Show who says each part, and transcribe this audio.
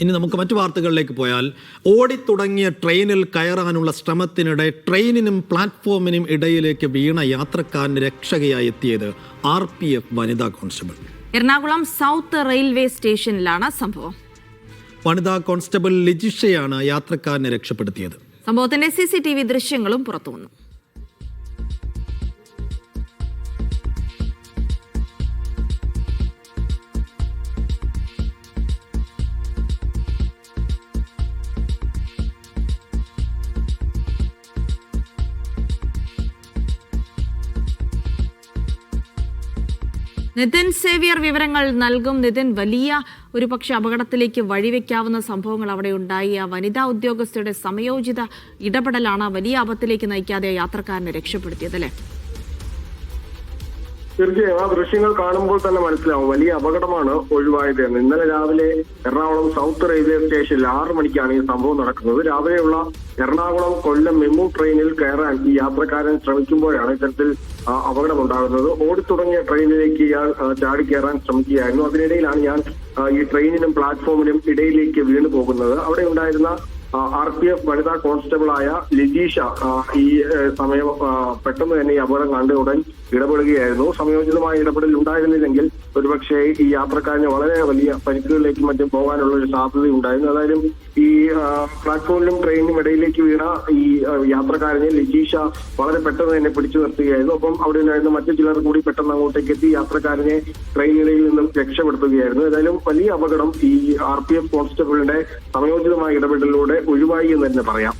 Speaker 1: ഇനി നമുക്ക് മറ്റു വാർത്തകളിലേക്ക് പോയാൽ, ഓടിത്തുടങ്ങിയ ട്രെയിനിൽ കയറാനുള്ള ശ്രമത്തിനിടെ ട്രെയിനിനും പ്ലാറ്റ്ഫോമിനും ഇടയിലേക്ക് വീണ യാത്രക്കാരന് രക്ഷകയായി എത്തിയത് RPF വനിതാ കോൺസ്റ്റബിൾ.
Speaker 2: എറണാകുളം സൗത്ത് റെയിൽവേ സ്റ്റേഷനിലാണ് സംഭവം.
Speaker 1: വനിതാ കോൺസ്റ്റബിൾ ലിജിഷയാണ് യാത്രക്കാരനെ രക്ഷപ്പെടുത്തിയത്.
Speaker 2: സംഭവത്തിന്റെ CCTV ദൃശ്യങ്ങളും പുറത്തുവന്നു. നിതിൻ സേവ്യർ വിവരങ്ങൾ നൽകും. നിതിൻ, വലിയ ഒരു പക്ഷേ അപകടത്തിലേക്ക് വഴിവെക്കാവുന്ന സംഭവങ്ങൾ അവിടെ ഉണ്ടായി. ആ വനിതാ ഉദ്യോഗസ്ഥയുടെ സമയോചിത ഇടപെടലാണ് വലിയ ആപത്തിലേക്ക് നയിക്കാതെ യാത്രക്കാരനെ രക്ഷപ്പെടുത്തിയത്, അല്ലേ?
Speaker 3: തീർച്ചയായും ആ ദൃശ്യങ്ങൾ കാണുമ്പോൾ തന്നെ മനസ്സിലാവും വലിയ അപകടമാണ് ഒഴിവായത് എന്ന്. ഇന്നലെ രാവിലെ എറണാകുളം സൗത്ത് റെയിൽവേ സ്റ്റേഷനിൽ 6 മണിക്കാണ് ഈ സംഭവം നടക്കുന്നത്. രാവിലെയുള്ള എറണാകുളം കൊല്ലം മെമു ട്രെയിനിൽ കയറാൻ ഈ യാത്രക്കാരൻ ശ്രമിക്കുമ്പോഴാണ് ഇത്തരത്തിൽ അപകടമുണ്ടാകുന്നത്. ഓടിത്തുടങ്ങിയ ട്രെയിനിലേക്ക് ഇയാൾ ചാടിക്കയറാൻ ശ്രമിക്കുകയായിരുന്നു. അതിനിടയിലാണ് ഞാൻ ഈ ട്രെയിനിനും പ്ലാറ്റ്ഫോമിനും ഇടയിലേക്ക് വീണു പോകുന്നത്. അവിടെ ഉണ്ടായിരുന്ന RPF വനിതാ കോൺസ്റ്റബിളായ ലിജീഷ ഈ സമയം പെട്ടെന്ന് തന്നെ ഈ അപകടം കണ്ട് ഉടൻ ഇടപെടുകയായിരുന്നു. സമയോചിതമായ ഇടപെടൽ ഉണ്ടായിരുന്നില്ലെങ്കിൽ ഒരുപക്ഷെ ഈ യാത്രക്കാരന് വളരെ വലിയ പരിക്കുകളിലേക്കും മറ്റും പോകാനുള്ള ഒരു സാധ്യത ഉണ്ടായിരുന്നു. ഏതായാലും ഈ പ്ലാറ്റ്ഫോമിലും ട്രെയിനിനും ഇടയിലേക്ക് വീണ ഈ യാത്രക്കാരനെ ലിജീഷ വളരെ പെട്ടെന്ന് തന്നെ പിടിച്ചു നിർത്തുകയായിരുന്നു. ഒപ്പം അവിടെ ഉണ്ടായിരുന്ന മറ്റു ചിലർ കൂടി പെട്ടെന്ന് അങ്ങോട്ടേക്ക് എത്തി യാത്രക്കാരനെ ട്രെയിനിടയിൽ നിന്നും രക്ഷപ്പെടുത്തുകയായിരുന്നു. ഏതായാലും വലിയ അപകടം ഈ RPF കോൺസ്റ്റബിളിന്റെ സമയോചിതമായ ഇടപെടലിലൂടെ ഒഴിവായി എന്ന് തന്നെ പറയാം.